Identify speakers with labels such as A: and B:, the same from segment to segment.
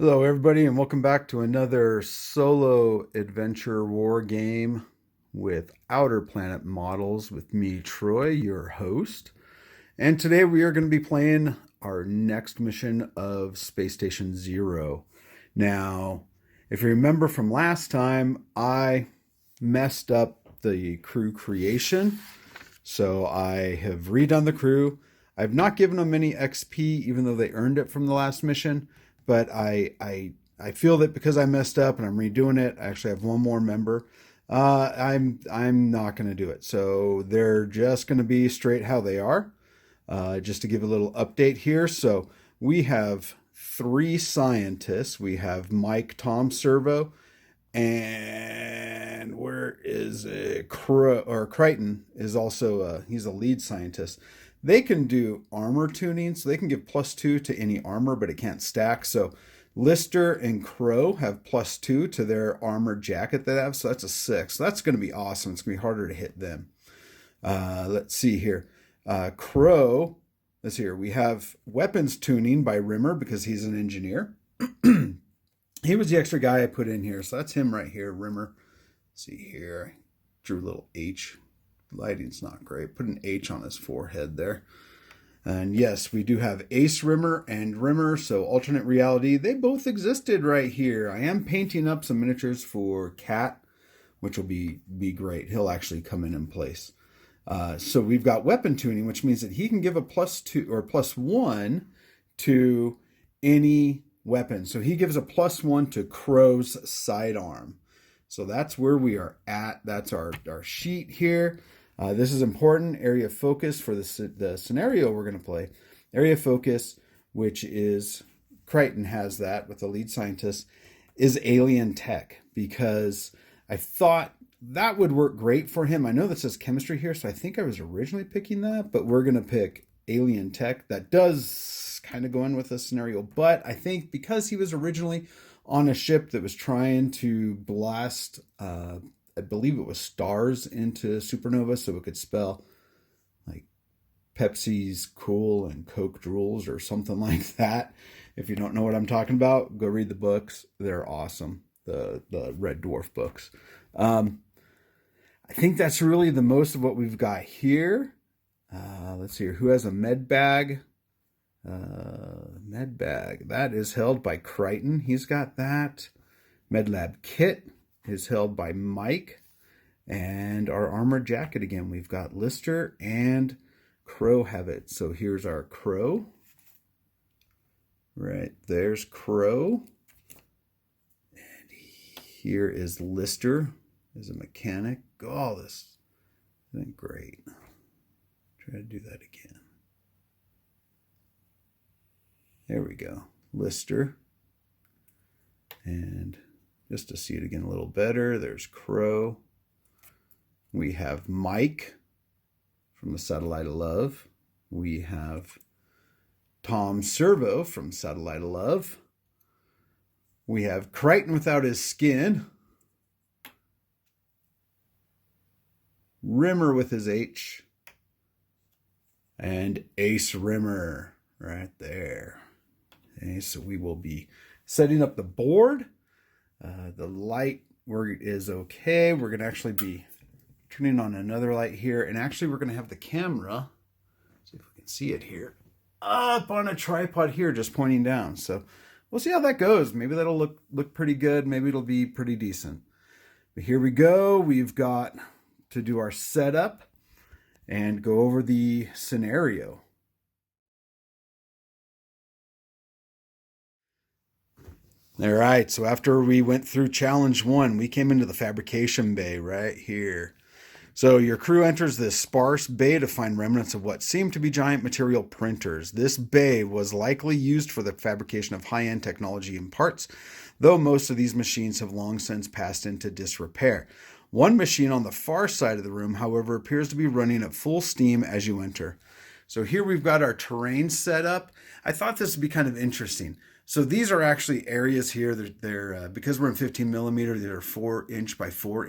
A: Hello, everybody, and welcome back to another solo adventure war game with Outer Planet models with me, Troy, your host. And today we are going to be playing our next mission of Space Station Zero. Now, if you remember from last time, I messed up the crew creation. So I have redone the crew. I've not given them any XP, even though they earned it from the last mission. But I feel that because I messed up and I'm redoing it, I actually have one more member. I'm not going to do it. So they're just going to be straight how they are. Just to give a little update here. So we have 3 scientists. We have Mike, Tom, Servo, and where is it? Crichton is also he's a lead scientist. They can do armor tuning, so they can give +2 to any armor, but it can't stack. So Lister and Crow have +2 to their armor jacket that they have, so that's a 6. So that's going to be awesome. It's going to be harder to hit them. Let's see here. Crow, let's see here. We have weapons tuning by Rimmer because he's an engineer. He was the extra guy I put in here, so that's him right here, Rimmer. Let's see here. I drew a little H. Lighting's not great. Put an H on his forehead there. And yes, we do have Ace Rimmer and Rimmer, so alternate reality. They both existed right here. I am painting up some miniatures for Cat, which will be great. He'll actually come in place. So we've got weapon tuning, which means that he can give a +2 or +1 to any weapon. So he gives a +1 to Crow's sidearm. So that's where we are at. That's our sheet here. This is important. Area of focus for the scenario we're going to play. Area of focus, which is, Crichton has that with the lead scientist, is alien tech, because I thought that would work great for him. I know that says chemistry here, so I think I was originally picking that, but we're going to pick alien tech. That does kind of go in with the scenario, but I think because he was originally on a ship that was trying to blast, I believe it was stars into supernova so it could spell like Pepsi's cool and Coke drools or something like that. If you don't know what I'm talking about, go read the books. They're awesome. The Red Dwarf books. I think that's really the most of what we've got here. Let's see here. Who has a med bag? Med bag. That is held by Crichton. He's got that. Med lab kit is held by Mike. And our armor jacket again, we've got Lister and Crow have it. So here's our Crow. Right, there's Crow. And here is Lister as a mechanic. Oh, this isn't great. Try to do that again. There we go. Lister. And just to see it again a little better, there's Crow. We have Mike from the Satellite of Love. We have Tom Servo from Satellite of Love. We have Crichton without his skin. Rimmer with his H. And Ace Rimmer right there. Okay, so we will be setting up the board. The light is okay. We're going to actually be turning on another light here. And actually, we're going to have the camera, see if we can see it here, up on a tripod here, just pointing down. So we'll see how that goes. Maybe that'll look pretty good. Maybe it'll be pretty decent. But here we go. We've got to do our setup and go over the scenario. All right, so after we went through challenge 1, we came into the fabrication bay right here. So your crew enters this sparse bay to find remnants of what seem to be giant material printers. This bay was likely used for the fabrication of high-end technology and parts, though most of these machines have long since passed into disrepair. One machine on the far side of the room, however, appears to be running at full steam as you enter. So here we've got our terrain set up. I thought this would be kind of interesting. So these are actually areas here. They're because we're in 15 millimeter, they're 4" by 4".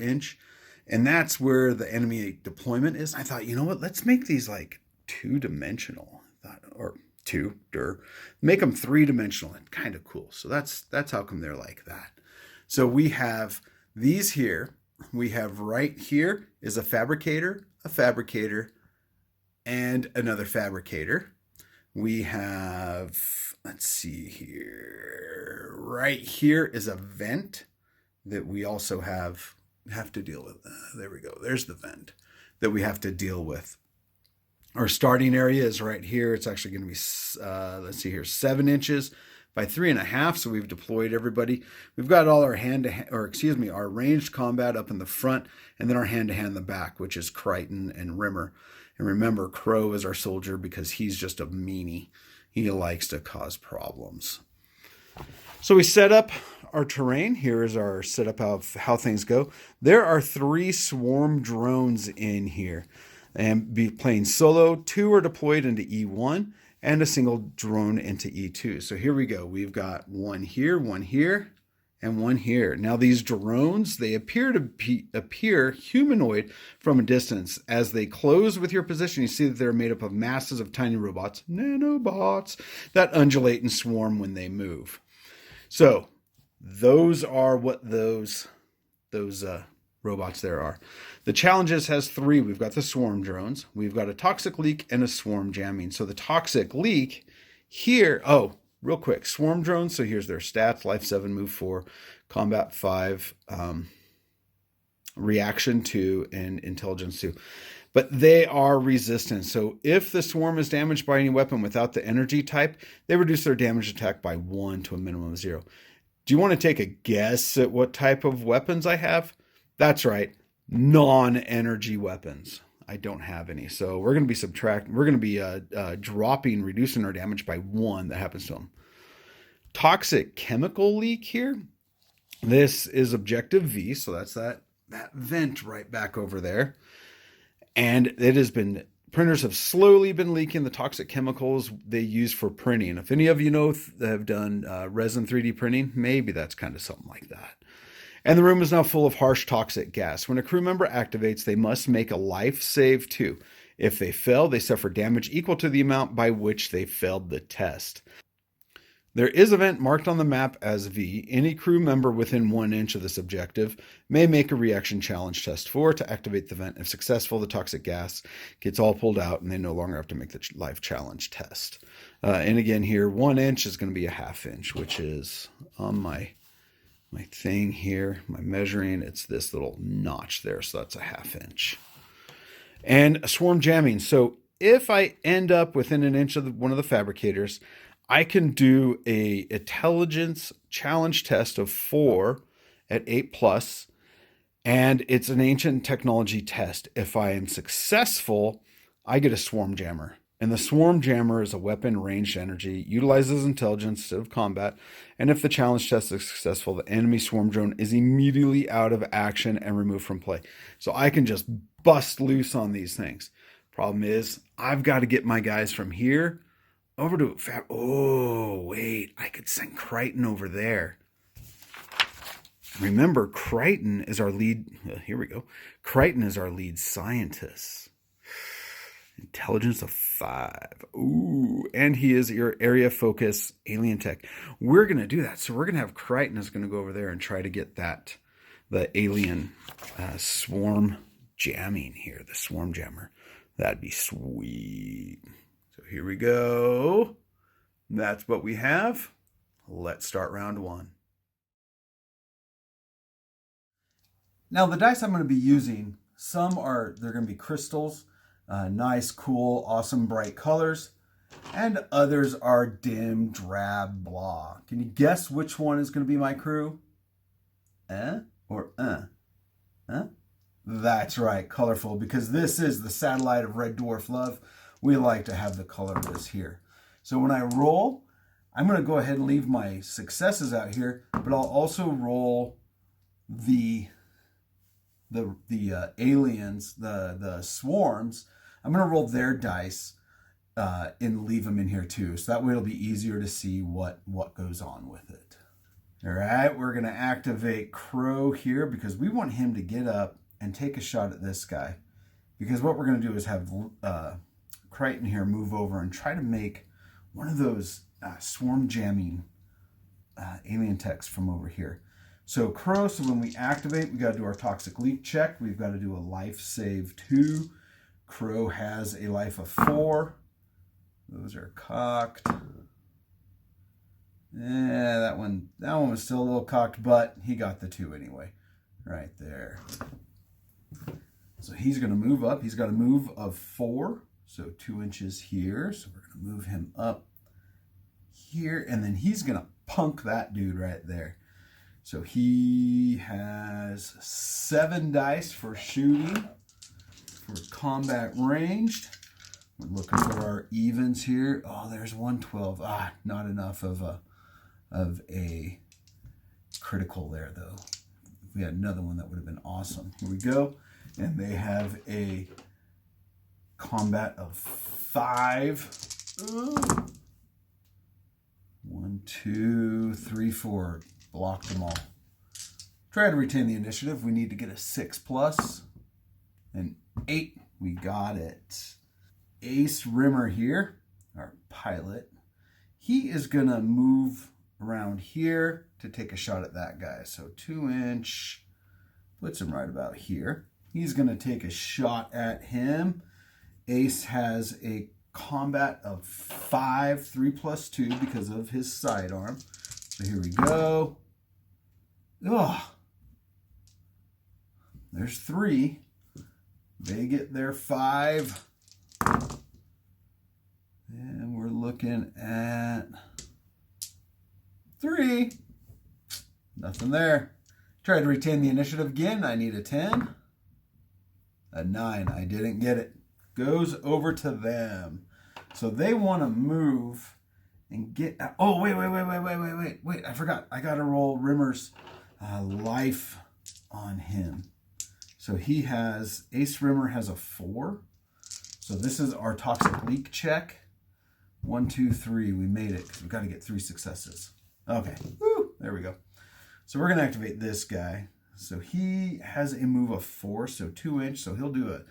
A: And that's where the enemy deployment is. I thought, you know what, let's make these like 2-dimensional. Or 2, make them 3-dimensional and kind of cool. So that's how come they're like that. So we have these here. We have right here is a fabricator, and another fabricator. We have, let's see here, right here is a vent that we also have to deal with. There we go. There's the vent that we have to deal with. Our starting area is right here. It's actually going to be, let's see here, 7 inches by 3.5. So we've deployed everybody. We've got all our our ranged combat up in the front, and then our hand-to-hand in the back, which is Crichton and Rimmer. And remember, Crow is our soldier because he's just a meanie. He likes to cause problems. So we set up our terrain. Here is our setup of how things go. There are 3 swarm drones in here. And be playing solo. 2 are deployed into E1 and a single drone into E2. So here we go. We've got one here, and one here. Now these drones, they appear humanoid from a distance. As they close with your position, you see that they're made up of masses of tiny robots, nanobots, that undulate and swarm when they move. So those are what those robots there are. The challenges has 3. We've got the swarm drones, we've got a toxic leak, and a swarm jamming. So the toxic leak here, real quick, swarm drones. So here's their stats: life 7, move 4, combat 5, reaction 2, and intelligence 2. But they are resistant. So if the swarm is damaged by any weapon without the energy type, they reduce their damage attack by 1 to a minimum of 0. Do you want to take a guess at what type of weapons I have? That's right, non-energy weapons. I don't have any. So we're going to be reducing our damage by 1. That happens to them. Toxic chemical leak here. This is objective V. So that's that vent right back over there. And printers have slowly been leaking the toxic chemicals they use for printing. If any of you have done resin 3D printing, maybe that's kind of something like that. And the room is now full of harsh toxic gas. When a crew member activates, they must make a life save too. If they fail, they suffer damage equal to the amount by which they failed the test. There is a vent marked on the map as V. Any crew member within 1 inch of this objective may make a reaction challenge test 4 to activate the vent. If successful, the toxic gas gets all pulled out and they no longer have to make the life challenge test. And again here, 1 inch is going to be a 1/2 inch, which is on my thing here, my measuring, it's this little notch there. So that's a 1/2 inch. And a swarm jamming. So if I end up within 1 inch of one of the fabricators, I can do a intelligence challenge test of 4 at 8+, and it's an ancient technology test. If I am successful, I get a swarm jammer. And the swarm jammer is a weapon ranged energy, utilizes intelligence instead of combat. And if the challenge test is successful, the enemy swarm drone is immediately out of action and removed from play. So I can just bust loose on these things. Problem is, I've got to get my guys from here over to I could send Crichton over there. Remember, Crichton is our lead. Here we go. Crichton is our lead scientist. Intelligence of 5. Ooh, and he is your area focus alien tech. We're going to do that. So we're going to have Crichton is going to go over there and try to get the alien swarm jamming here, the swarm jammer. That'd be sweet. So here we go. That's what we have. Let's start round 1. Now the dice I'm going to be using, they're going to be crystals. Nice, cool, awesome, bright colors. And others are dim, drab, blah. Can you guess which one is going to be my crew? That's right, colorful, because this is the satellite of Red Dwarf Love. We like to have the color of this here. So when I roll, I'm going to go ahead and leave my successes out here, but I'll also roll the aliens, the swarms. I'm going to roll their dice and leave them in here too. So that way it'll be easier to see what goes on with it. All right, we're going to activate Crow here because we want him to get up and take a shot at this guy. Because what we're going to do is have Crichton here move over and try to make one of those swarm jamming alien techs from over here. So Crow, so when we activate, we got to do our toxic leak check. We've got to do a life save 2. Crow has a life of 4. Those are cocked. Yeah, that one was still a little cocked, but he got the 2 anyway. Right there. So he's going to move up. He's got a move of 4. So 2 inches here. So we're going to move him up here. And then he's going to punk that dude right there. So he has 7 dice for shooting, for combat ranged. We're looking for our evens here. Oh, there's 112. Not enough of a critical there, though. If we had another one, that would have been awesome. Here we go. And they have a combat of 5. Ooh. 1, 2, 3, 4. Blocked them all. Try to retain the initiative. We need to get a 6+. An 8. We got it. Ace Rimmer here, our pilot. He is going to move around here to take a shot at that guy. So 2 inch puts him right about here. He's going to take a shot at him. Ace has a combat of 5, 3+2 because of his sidearm. So here we go. Oh, there's 3. They get their 5. And we're looking at 3. Nothing there. Try to retain the initiative again. I need a 10. A 9. I didn't get it. Goes over to them. So they want to move and get... Oh, wait. I forgot. I got to roll Rimmer's life on him. So he has... Ace Rimmer has a 4. So this is our toxic leak check. 1, 2, 3. We made it because we've got to get 3 successes. Okay. Woo! There we go. So we're going to activate this guy. So he has a move of 4, so 2 inch. So he'll do a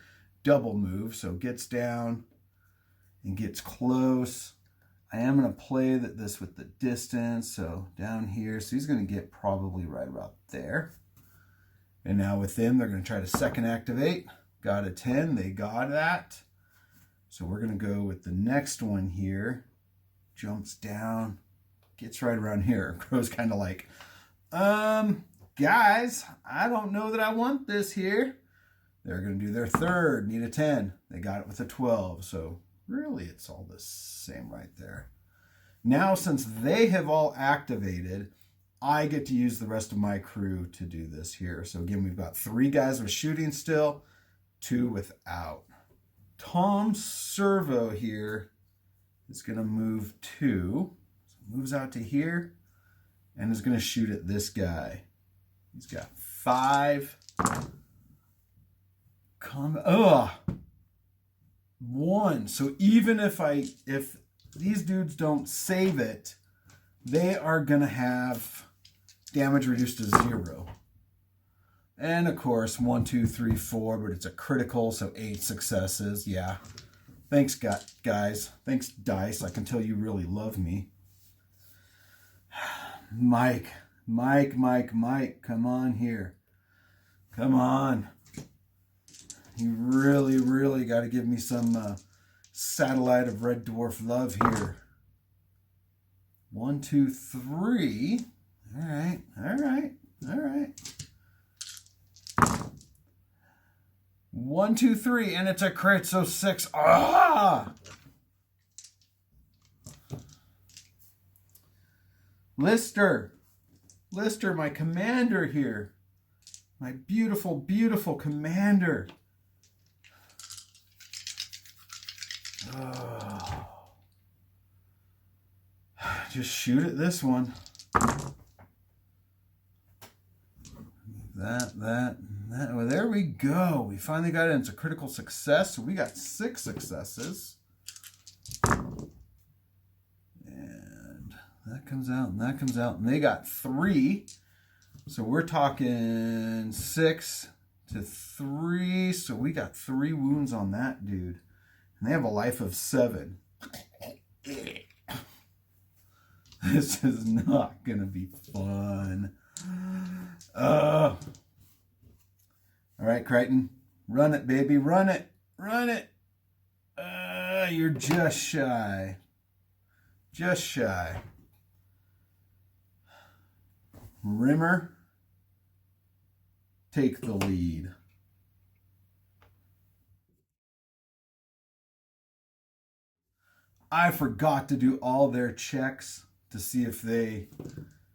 A: double move. So gets down and gets close. I am going to play this with the distance. So down here. So he's going to get probably right about there. And now with them, they're going to try to second activate. Got a 10. They got that. So we're going to go with the next one here. Jumps down. Gets right around here. Crow's kind of like, guys, I don't know that I want this here. They're going to do their 3rd. Need a 10. They got it with a 12. So really, it's all the same right there. Now, since they have all activated, I get to use the rest of my crew to do this here. So again, we've got 3 guys with shooting still, 2 without. Tom Servo here is going to move 2. So moves out to here and is going to shoot at this guy. He's got 5. 1. So even if these dudes don't save it, they are going to have damage reduced to 0. And of course, 1, 2, 3, 4, but it's a critical, so 8 successes. Yeah. Thanks, guys. Thanks, Dice. I can tell you really love me. Mike. Come on here. Come on. You really got to give me some satellite of Red Dwarf Love here. 1, 2, 3. All right. 1, 2, 3, and it's a crit, so 6. Lister, my commander here. My beautiful commander. Just shoot at this one. That. Well, there we go. We finally got it. It's a critical success. So we got 6 successes. And that comes out, and that comes out. And they got 3. So we're talking 6 to 3. So we got 3 wounds on that dude. And they have a life of 7. This is not going to be fun. All right, Crichton. Run it, baby. Run it. Run it. You're just shy. Just shy. Rimmer, take the lead. I forgot to do all their checks to see if they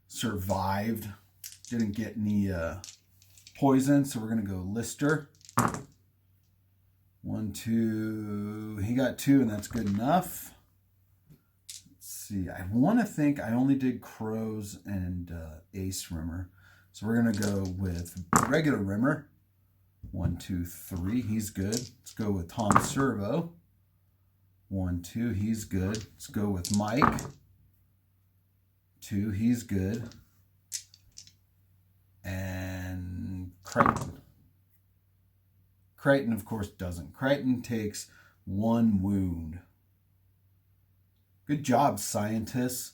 A: survived. Didn't get any poison, so we're going to go Lister. 1, 2. He got 2, and that's good enough. Let's see. I want to think I only did Crows and Ace Rimmer. So we're going to go with regular Rimmer. 1, 2, 3. He's good. Let's go with Tom Servo. 1, 2. He's good. Let's go with Mike. 2. He's good. And Crichton. Crichton, of course, doesn't. Crichton takes 1 wound. Good job, scientists.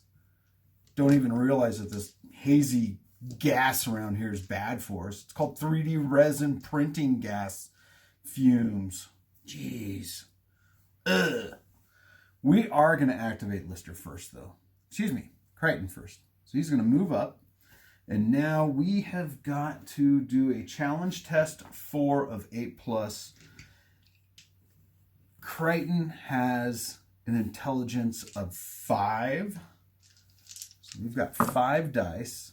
A: Don't even realize that this hazy gas around here is bad for us. It's called 3D resin printing gas fumes. Jeez. Ugh. We are going to activate Lister first, though. Excuse me, Crichton first. So he's going to move up. And now we have got to do a challenge test 4 of 8+. Crichton has an intelligence of 5. So we've got 5 dice.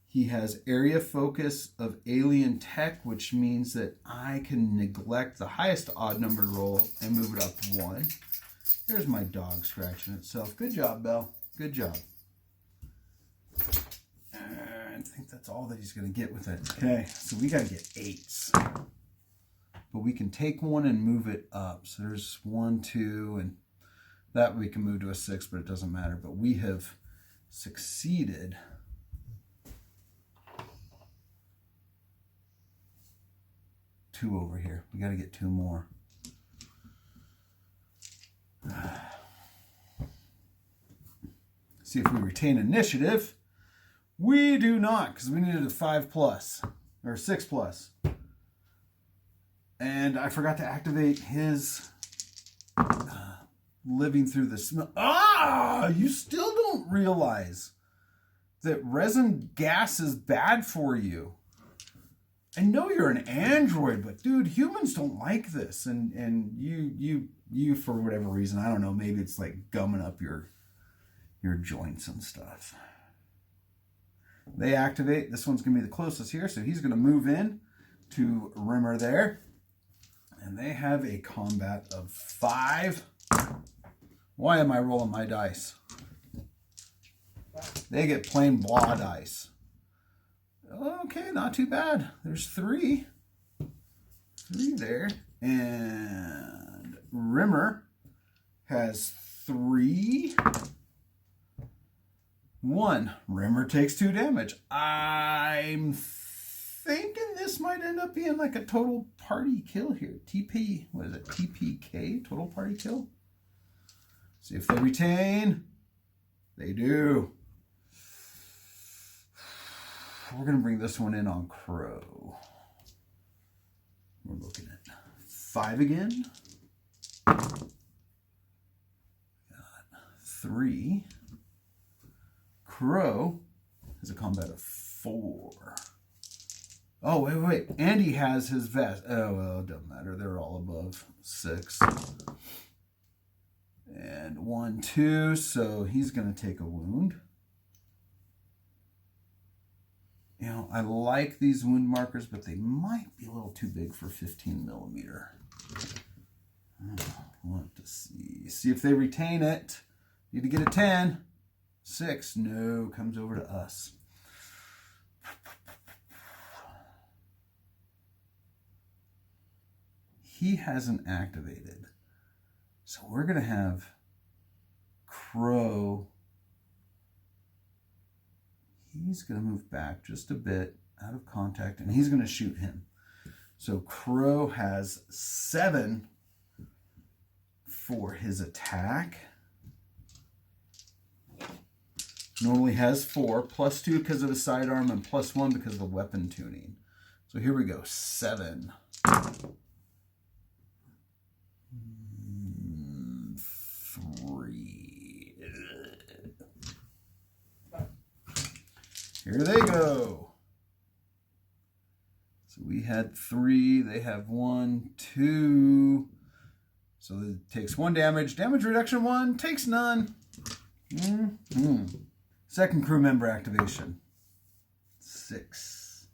A: He has area focus of alien tech, which means that I can neglect the highest odd number roll and move it up 1. There's my dog scratching itself. Good job, Belle. Good job. I think that's all that he's going to get with it. Okay, so we got to get 8s. But we can take 1 and move it up. So there's 1, 2, and that we can move to a 6, but it doesn't matter. But we have succeeded. Two over here. We got to get 2 more. See if we retain initiative. We do not, because we needed a 5+ or 6+. And I forgot to activate his living through the smell. You still don't realize that resin gas is bad for you. I know you're an android, but dude, humans don't like this. And you for whatever reason, I don't know, maybe it's like gumming up your joints and stuff. They activate. This one's going to be the closest here, so he's going to move in to Rimmer there. And they have a combat of 5. Why am I rolling my dice? They get plain blah dice. Okay, not too bad. There's 3. 3 there. And Rimmer has 3. 1. Rimmer takes 2 damage. I'm thinking this might end up being like a total party kill here. TP, what is it? TPK, total party kill. See if they retain. They do. We're going to bring this one in on Crow. We're looking at 5 again. Got 3. Crow has a combat of 4. Oh, wait. Andy has his vest. Oh, well, it doesn't matter. They're all above 6. And 1, 2. So he's going to take a wound. You know, I like these wound markers, but they might be a little too big for 15 millimeter. I want to see. See if they retain it. Need to get a 10. 6. No, comes over to us. He hasn't activated. So we're going to have Crow. He's going to move back just a bit out of contact, and he's going to shoot him. So Crow has 7 for his attack. Normally has 4, +2 because of his sidearm, and +1 because of the weapon tuning. So here we go, 7. 3. Here they go. So we had 3, they have 1, 2. So it takes 1 damage. Damage reduction 1, takes none. Second crew member activation. 6.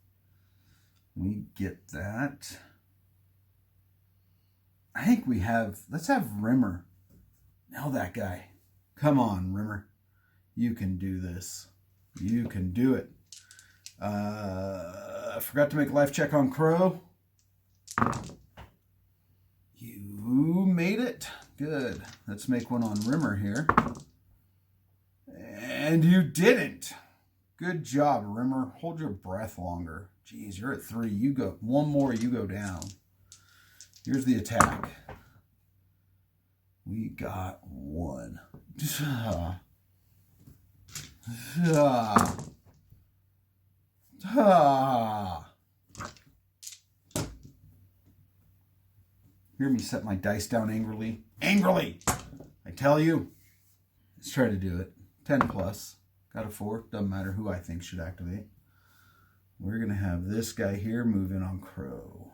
A: We get that. I think we have, let's have Rimmer. Nail that guy. Come on, Rimmer. You can do this. You can do it. I forgot to make a life check on Crow. You made it. Good. Let's make one on Rimmer here. And you didn't. Good job, Rimmer. Hold your breath longer. Jeez, you're at 3. You go. 1 more, you go down. Here's the attack. We got 1. Hear me set my dice down angrily. Angrily! I tell you. Let's try to do it. 10 plus. Got a 4. Doesn't matter who I think should activate. We're going to have this guy here move in on Crow.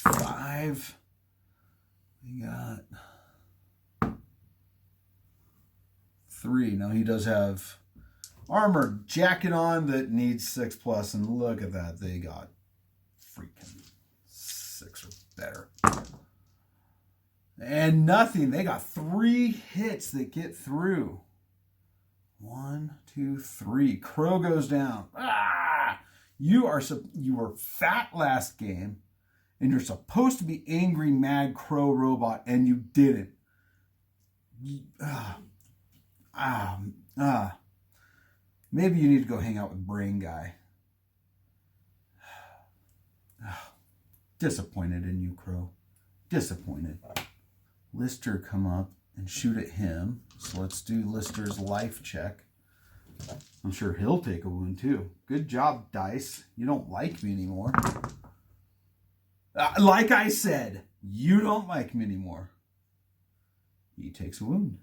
A: 5. We got 3. Now he does have armor jacket on that needs 6 plus, and look at that. They got freaking 6 or better. And nothing. They got 3 hits that get through. 1, 2, 3. Crow goes down. You were fat last game, and you're supposed to be angry, mad Crow robot, and you didn't. Maybe you need to go hang out with Brain Guy. Disappointed in you, Crow. Disappointed. Lister come up and shoot at him. So let's do Lister's life check. I'm sure he'll take a wound too. Good job, Dice. You don't like me anymore. Like I said, you don't like me anymore. He takes a wound.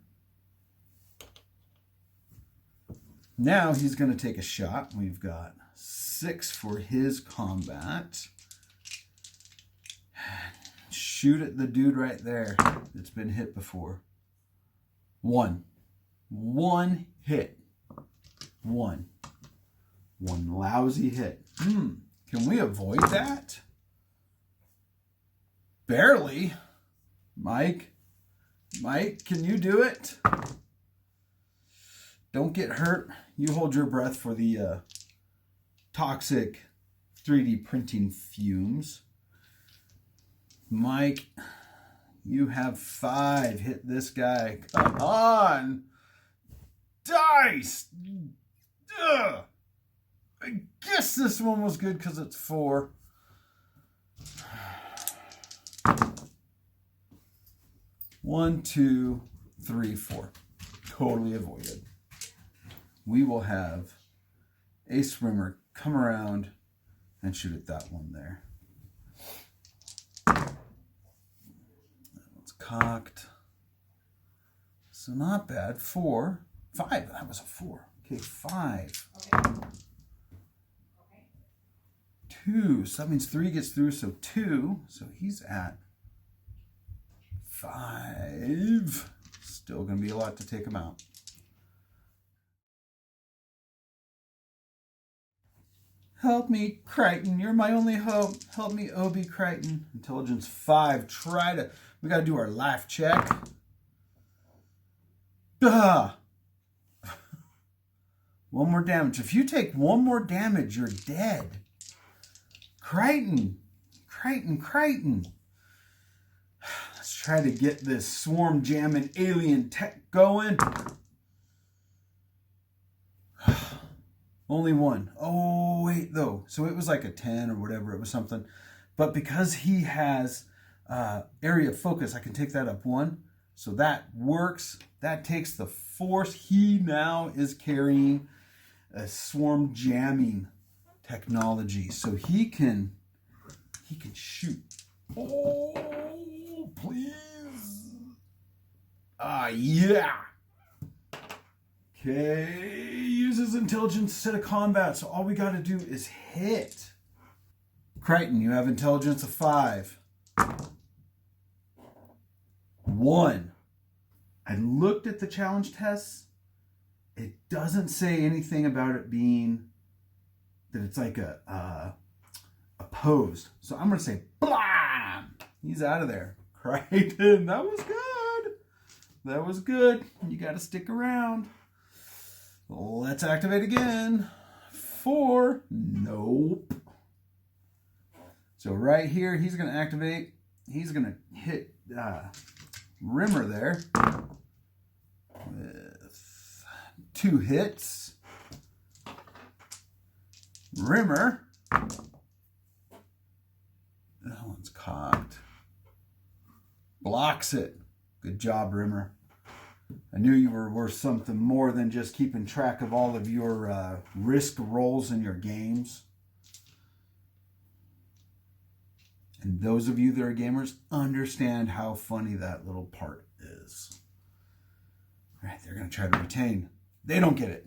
A: Now he's going to take a shot. We've got 6 for his combat. Shoot at the dude right there that's been hit before. 1. 1 hit. 1. 1 lousy hit. Can we avoid that? Barely. Mike, can you do it? Don't get hurt. You hold your breath for the toxic 3D printing fumes. Mike, you have 5. Hit this guy. Come on. Dice. Ugh. I guess this one was good because it's 4. One, 2, 3, 4. Totally avoided. We will have a swimmer come around and shoot at that one there. That one's cocked. So not bad. 4. 5. That was a 4. Okay, 5.
B: Okay.
A: 2. So that means 3 gets through, so 2. So he's at 5. Still going to be a lot to take him out. Help me, Crichton. You're my only hope. Help me, Obi Crichton. Intelligence 5. We got to do our life check. Duh. 1 more damage. If you take 1 more damage, you're dead. Crichton. Let's try to get this swarm jamming alien tech going. Only 1. Oh, wait, though. So it was like a 10 or whatever. It was something. But because he has area of focus, I can take that up 1. So that works. That takes the force. He now is carrying a swarm jamming technology. So he can shoot. Oh, please. Yeah. Okay, uses intelligence instead of combat, so all we got to do is hit. Crichton, you have intelligence of 5. 1. I looked at the challenge tests. It doesn't say anything about it being that it's like a opposed. So I'm going to say, blam! He's out of there. Crichton, that was good. That was good. You got to stick around. Let's activate again. 4. Nope. So right here, he's going to activate. He's going to hit Rimmer there with 2 hits. Rimmer. That one's cocked. Blocks it. Good job, Rimmer. I knew you were worth something more than just keeping track of all of your risk rolls in your games. And those of you that are gamers understand how funny that little part is. All right, they're going to try to retain. They don't get it.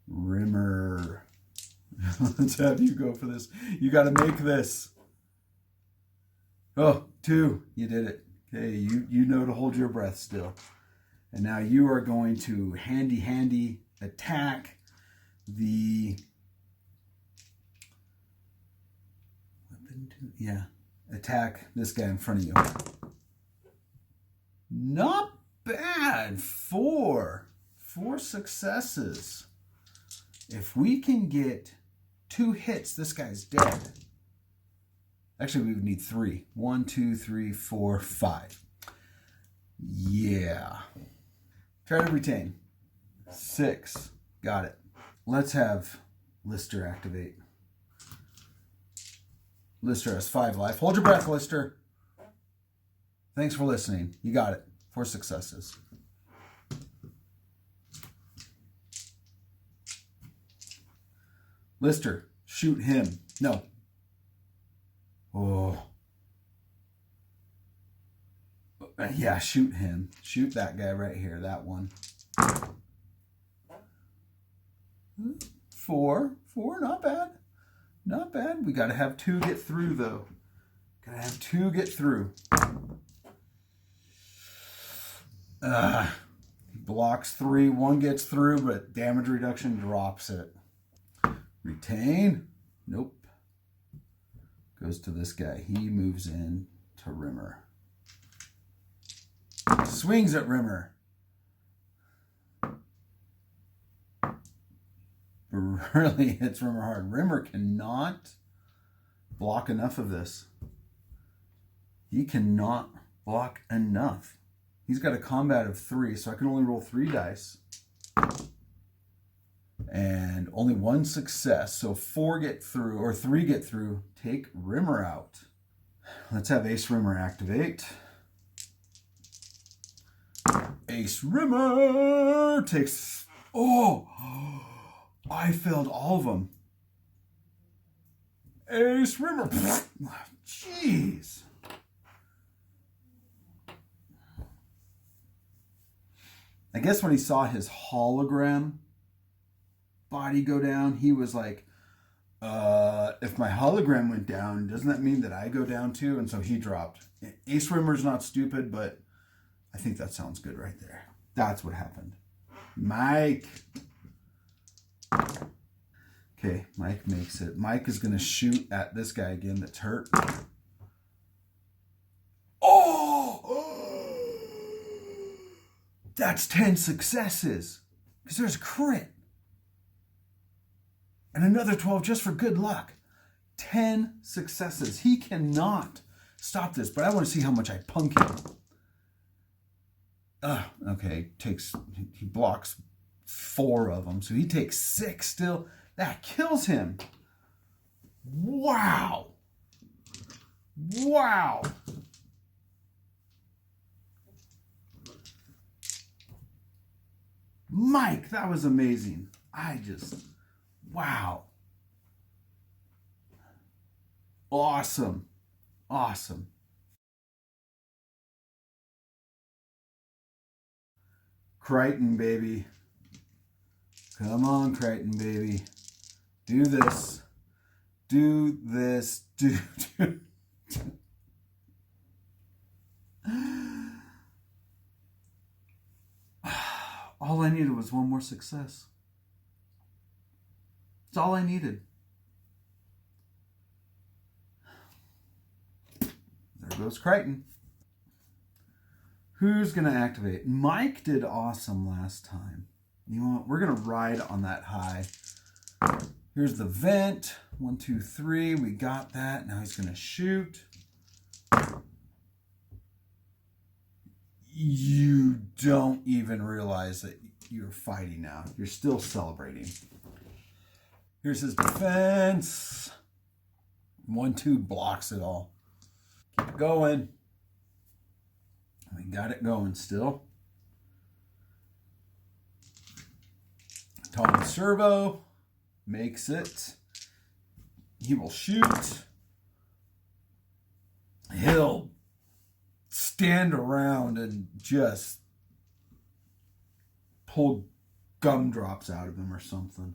A: Rimmer. Let's have you go for this. You got to make this. Oh, 2. You did it. Okay, you know to hold your breath still. And now you are going to handy attack the attack this guy in front of you. Not bad. 4 successes. If we can get 2 hits, this guy's dead. Actually, we would need 3. 1, 2, 3, 4, 5. Yeah. Try to retain. 6. Got it. Let's have Lister activate. Lister has 5 life. Hold your breath, Lister. Thanks for listening. You got it. 4 successes. Lister, shoot him. No. Oh. Yeah, shoot him. Shoot that guy right here. That one. 4. Not bad. Not bad. We got to have 2 get through, though. Got to have 2 get through. He blocks 3. 1 gets through, but damage reduction drops it. Retain. Nope. Goes to this guy. He moves in to Rimmer. Swings at Rimmer. Really hits Rimmer hard. Rimmer cannot block enough of this. He cannot block enough. He's got a combat of 3, so I can only roll 3 dice. And only 1 success. So 4 get through, or 3 get through. Take Rimmer out. Let's have Ace Rimmer activate. Ace Rimmer takes... Oh! I failed all of them. Ace Rimmer. Jeez. I guess when he saw his hologram body go down, he was like, if my hologram went down, doesn't that mean that I go down too? And so he dropped. Ace Rimmer's not stupid, but I think that sounds good right there. That's what happened. Mike. Okay, Mike makes it. Mike is going to shoot at this guy again that's hurt. Oh! That's 10 successes. Because there's a crit. And another 12 just for good luck. 10 successes. He cannot stop this, but I want to see how much I punk him. Okay, he blocks 4 of them, so he takes 6 still. That kills him. Wow. Wow. Mike, that was amazing. Wow. Awesome. Awesome. Crichton, baby. Come on, Crichton, baby. Do this. Do this. Do. All I needed was one more success. That's all I needed. There goes Crichton. Who's going to activate? Mike did awesome last time. You know what? We're going to ride on that high. Here's the vent. 1, 2, 3. We got that. Now he's going to shoot. You don't even realize that you're fighting now. You're still celebrating. Here's his defense. 1, 2 blocks it all. Keep it going. We got it going still. Tom Servo makes it. He will shoot. He'll stand around and just pull gumdrops out of him or something.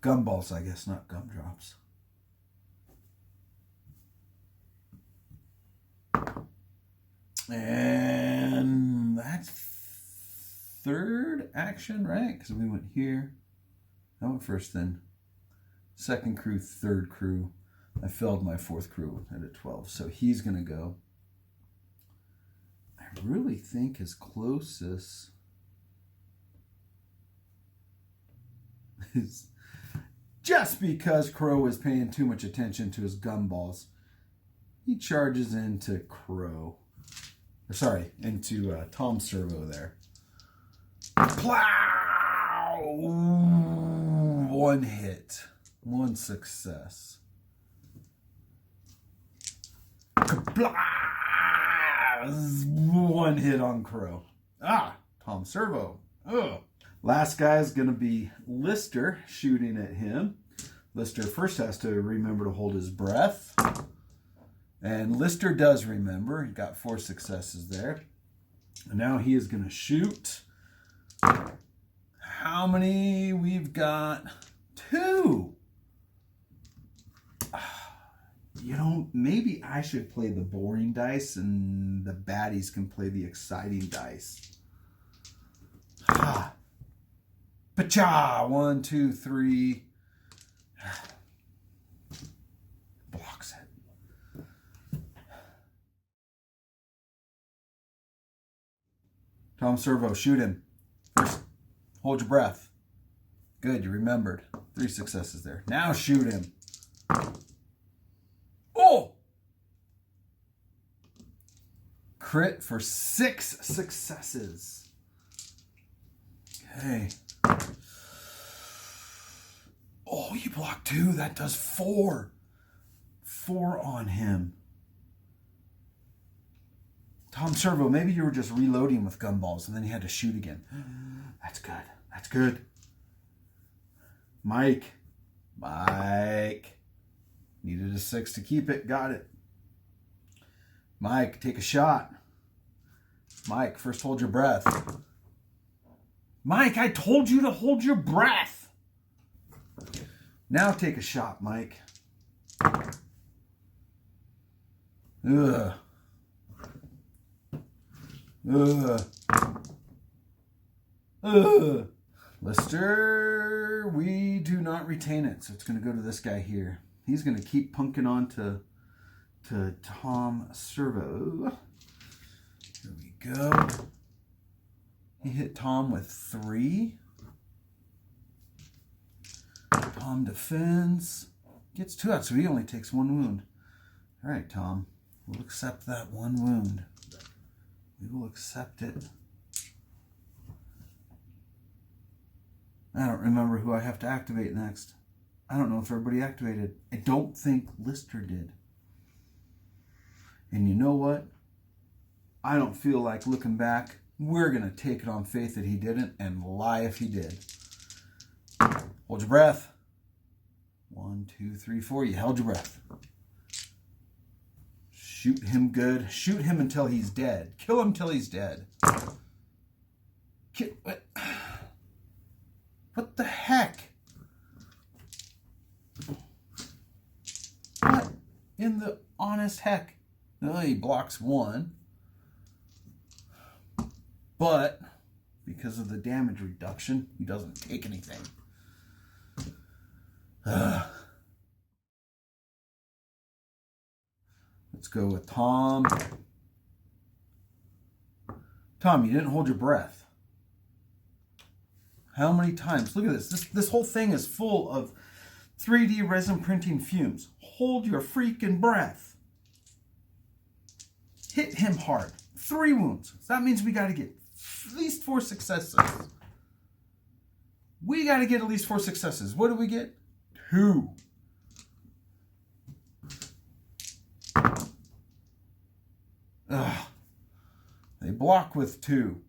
A: Gumballs, I guess, not gumdrops. And that's third action, right? Because we went here. I went first then. Second crew, third crew. I failed my fourth crew at a 12. So he's going to go. I really think his closest is just because Crow is paying too much attention to his gumballs. He charges into Crow. Sorry, into Tom Servo there. Plow! One hit. One success. One hit on Crow. Tom Servo. Ugh. Last guy's going to be Lister shooting at him. Lister first has to remember to hold his breath. And Lister does remember. He got 4 successes there. And now he is going to shoot. How many? We've got 2. You know, maybe I should play the boring dice and the baddies can play the exciting dice. Pacha! 1, 2, 3. Blocks it. Tom Servo, shoot him. First, hold your breath. Good, you remembered. 3 successes there. Now shoot him. Oh! Crit for 6 successes. Okay. Oh, you blocked 2. That does 4. 4 on him. Tom Servo, maybe you were just reloading with gumballs and then you had to shoot again. That's good. That's good. Mike. Needed a 6 to keep it. Got it. Mike, take a shot. Mike, first hold your breath. Mike, I told you to hold your breath. Now take a shot, Mike. Ugh. Lister, we do not retain it, so it's going to go to this guy here. He's going to keep punking on to Tom Servo. Here we go. He hit Tom with 3. Tom defends. Gets 2 out, so he only takes 1 wound. All right, Tom. We'll accept that 1 wound. We will accept it. I don't remember who I have to activate next. I don't know if everybody activated. I don't think Lister did. And you know what? I don't feel like looking back. We're going to take it on faith that he didn't and lie if he did. Hold your breath. 1, 2, 3, 4. You held your breath. Shoot him good. Shoot him until he's dead. Kill him till he's dead. What the heck? What in the honest heck? No, he blocks 1. But because of the damage reduction, he doesn't take anything. Let's go with Tom. Tom, you didn't hold your breath. How many times? Look at this. This whole thing is full of 3D resin printing fumes. Hold your freaking breath. Hit him hard. 3 wounds. So that means we got to get at least 4 successes. We got to get at least 4 successes. What do we get? 2. Ugh. They block with 2.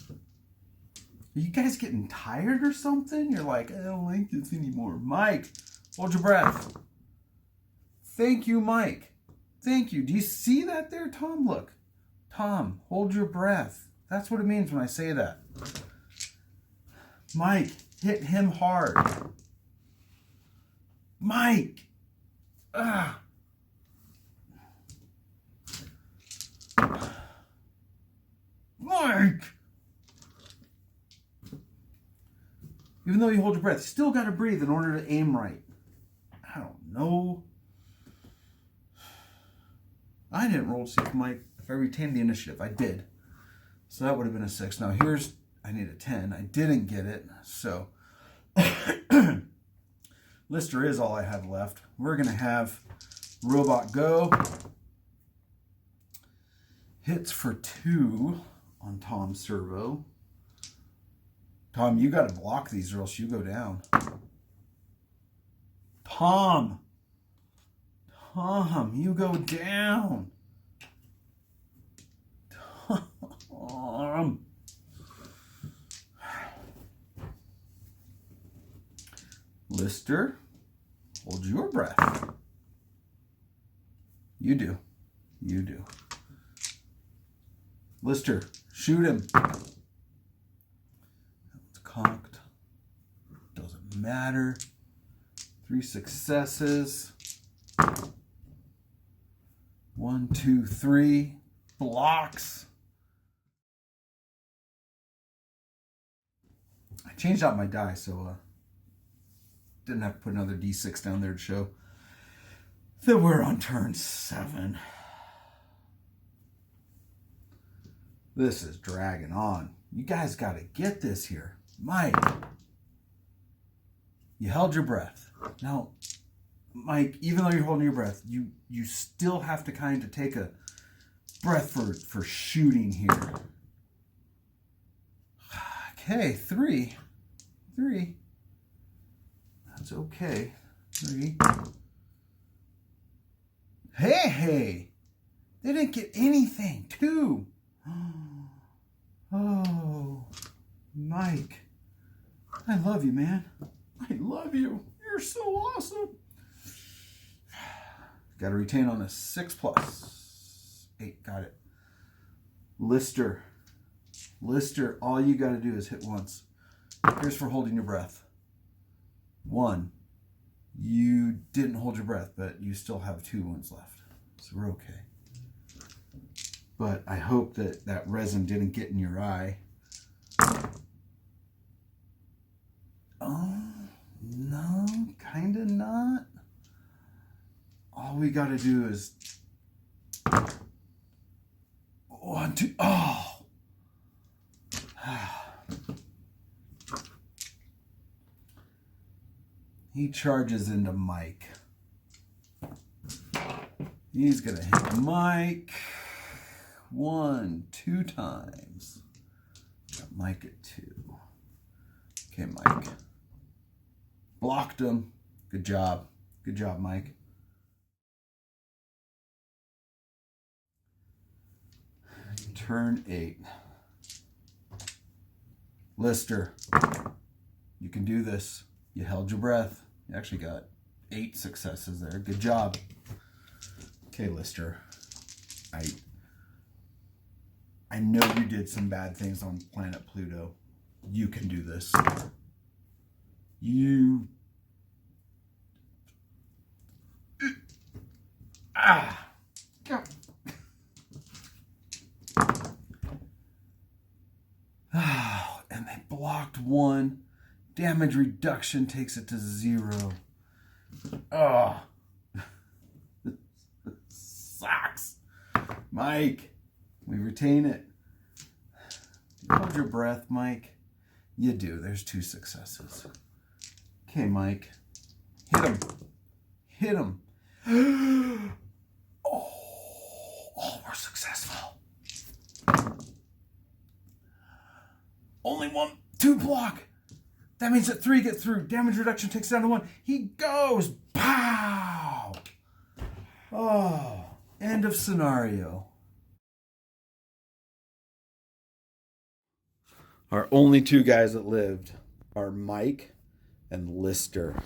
A: Are you guys getting tired or something? You're like, I don't like this anymore. Mike, hold your breath. Thank you, Mike. Thank you. Do you see that there, Tom? Look. Tom, hold your breath. That's what it means when I say that. Mike, hit him hard. Mike. Ah. Mike. Even though you hold your breath, you still got to breathe in order to aim right. I don't know. I didn't roll to see if I retained the initiative. I did. So that would have been a 6. Now here's, I need a 10. I didn't get it. So Lister is all I have left. We're going to have Robot go. Hits for 2 on Tom's servo. Tom, you got to block these or else you go down. Tom, you go down. Tom. Lister, hold your breath. You do. You do. Lister, shoot him. It's cocked. Doesn't matter. 3 successes. 1, 2, 3. Blocks. I changed out my die, so didn't have to put another D6 down there to show that we're on turn 7. This is dragging on. You guys got to get this here. Mike, you held your breath. Now, Mike, even though you're holding your breath, you still have to kind of take a breath for shooting here. Okay, 3. That's okay. 3. Hey! They didn't get anything. 2. Oh, Mike. I love you, man. I love you. You're so awesome. Got to retain on a 6+. 8, got it. Lister, all you got to do is hit once. Here's for holding your breath. 1. You didn't hold your breath, but you still have 2 wounds left. So we're okay. But I hope that resin didn't get in your eye. Oh, no, kind of not. All we got to do is 1, 2, oh. He charges into Mike. He's going to hit Mike 1, 2 times. Got Mike at 2. Okay, Mike. Blocked him. Good job. Good job, Mike. Turn 8. Lister, you can do this. You held your breath. You actually got 8 successes there. Good job. Okay, Lister. I know you did some bad things on planet Pluto. You can do this. You... Ah! Go. Oh, and they blocked 1. Damage reduction takes it to 0. Oh. Sucks. Mike, we retain it. Hold your breath, Mike. You do. There's 2 successes. Okay, Mike. Hit him. Hit him. Oh, all were successful. Only 1, 2 block. That means that 3 get through. Damage reduction takes down to 1. He goes. Pow! Oh, end of scenario. Our only 2 guys that lived are Mike and Lister.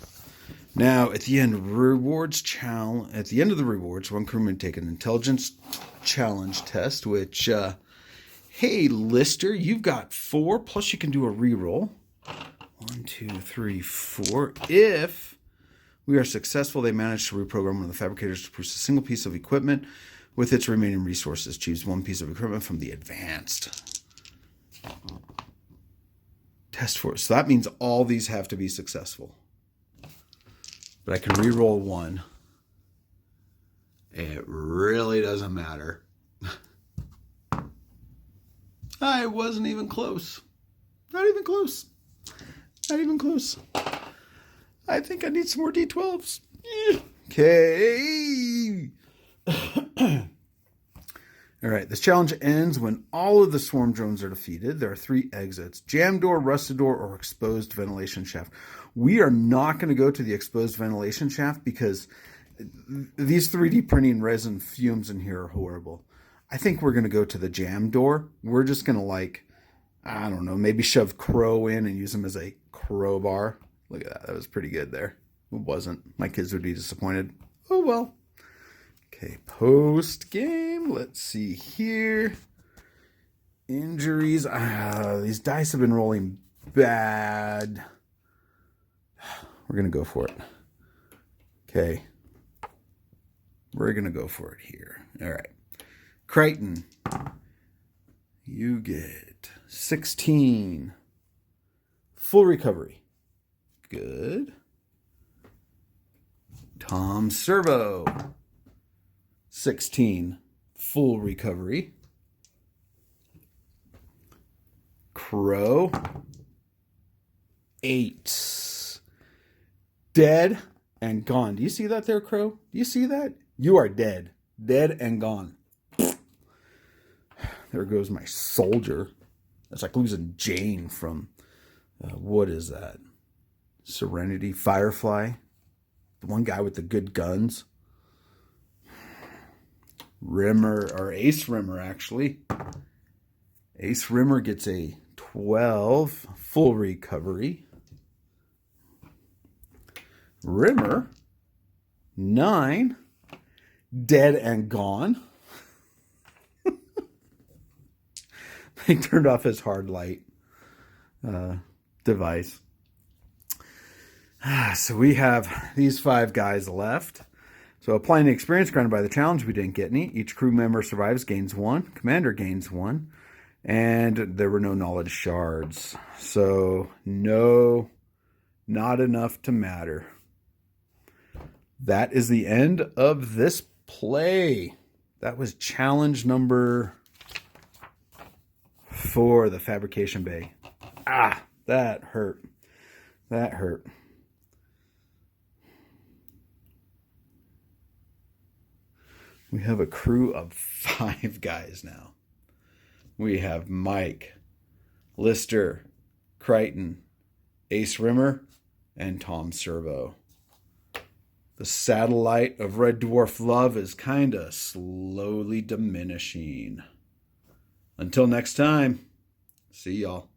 A: Now, at the end of the rewards, one crewman take an intelligence challenge test, which, hey, Lister, you've got 4, plus you can do a reroll. 1, 2, 3, 4. If we are successful, they manage to reprogram one of the fabricators to produce a single piece of equipment with its remaining resources. Choose 1 piece of equipment from the advanced test force. So that means all these have to be successful. But I can reroll 1. It really doesn't matter. I wasn't even close. Not even close. Not even close. I think I need some more D12s. Okay. All right, this challenge ends when all of the swarm drones are defeated. There are 3 exits: jam door, rusted door, or exposed ventilation shaft. We are not going to go to the exposed ventilation shaft because these 3D printing resin fumes in here are horrible. I think we're going to go to the jam door. We're just going to, I don't know, maybe shove Crow in and use him as a crowbar. Look at that. That was pretty good there. It wasn't. My kids would be disappointed. Oh, well. Okay, post game. Let's see here. Injuries. These dice have been rolling bad. We're going to go for it. Okay. We're going to go for it here. All right. Crichton. You get 16. Full recovery. Good. Tom Servo. 16. Full recovery. Crow. 8. Dead and gone. Do you see that there, Crow? Do you see that? You are dead. Dead and gone. There goes my soldier. That's like losing Jane from, what is that? Serenity, Firefly. The one guy with the good guns. Rimmer, or Ace Rimmer, actually. Ace Rimmer gets a 12 full recovery. Rimmer, 9 dead and gone. They turned off his hard light device. So we have these 5 guys left. So applying the experience granted by the challenge, we didn't get any. Each crew member survives, gains 1. Commander gains 1. And there were no knowledge shards. So no, not enough to matter. That is the end of this play. That was challenge number 4, the Fabrication Bay. That hurt. That hurt. We have a crew of 5 guys now. We have Mike, Lister, Crichton, Ace Rimmer, and Tom Servo. The satellite of Red Dwarf Love is kind of slowly diminishing. Until next time, see y'all.